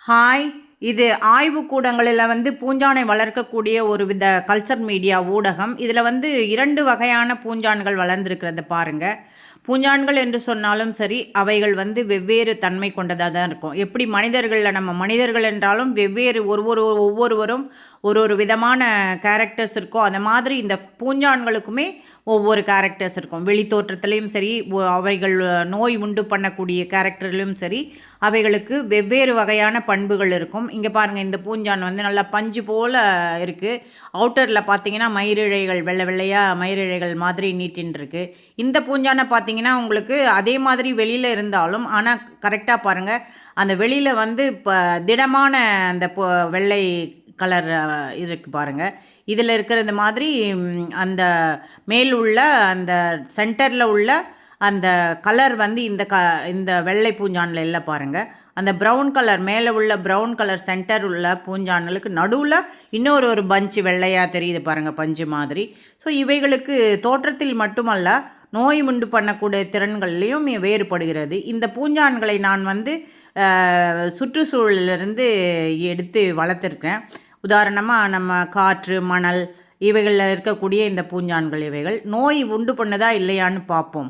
Hi. இது ஆய்வுக்கூடங்களில் பூஞ்சானை வளர்க்கக்கூடிய ஒரு வித கல்ச்சர் மீடியா ஊடகம். இதில் 2 வகையான பூஞ்சான்கள் வளர்ந்துருக்கிறத பாருங்கள். பூஞ்சான்கள் என்று சொன்னாலும் சரி, அவைகள் வெவ்வேறு தன்மை கொண்டதாக தான் இருக்கும். எப்படி மனிதர்களில் நம்ம மனிதர்கள் என்றாலும் வெவ்வேறு ஒவ்வொருவரும் ஒரு விதமான கேரக்டர்ஸ் இருக்கும். அந்த மாதிரி இந்த பூஞ்சான்களுக்குமே ஒவ்வொரு கேரக்டர்ஸ் இருக்கும். வெளி தோற்றத்துலேயும் சரி, அவைகள் நோய் உண்டு பண்ணக்கூடிய கேரக்டர்லையும் சரி, அவைகளுக்கு வெவ்வேறு வகையான பண்புகள் இருக்கும். இங்கே பாருங்கள், இந்த பூஞ்சான் நல்லா பஞ்சு போல் இருக்குது. அவுட்டரில் பார்த்தீங்கன்னா மயிரிழைகள் வெள்ளை வெள்ளையாக மயிரிழைகள் மாதிரி நீட்டின்னு இருக்குது. இந்த பூஞ்சானை பார்த்தீங்கன்னா உங்களுக்கு அதே மாதிரி வெளியில் இருந்தாலும், ஆனால் கரெக்டாக பாருங்கள், அந்த வெளியில் இப்போ திடமான அந்த வெள்ளை கலர் இருக்குது பாருங்கள். இதில் இருக்கிறது மாதிரி அந்த மேல் உள்ள அந்த சென்டரில் உள்ள அந்த கலர் இந்த வெள்ளை பூஞ்சானில் இல்லை பாருங்கள். அந்த ப்ரௌன் கலர் மேலே உள்ள ப்ரௌன் கலர் சென்டர் உள்ள பூஞ்சான்களுக்கு நடுவில் இன்னொரு பஞ்சு வெள்ளையாக தெரியுது பாருங்கள், பஞ்சு மாதிரி. ஸோ இவைகளுக்கு தோற்றத்தில் மட்டுமல்ல, நோய் உண்டு பண்ணக்கூடிய திறன்கள்லேயும் வேறுபடுகிறது. இந்த பூஞ்சான்களை நான் சுற்றுச்சூழலிருந்து எடுத்து வளர்த்துருக்கேன். உதாரணமாக நம்ம காற்று, மணல் இவைகளில் இருக்கக்கூடிய இந்த பூஞ்சான்கள் இவைகள் நோய் உண்டு பண்ணுதா இல்லையான்னு பார்ப்போம்.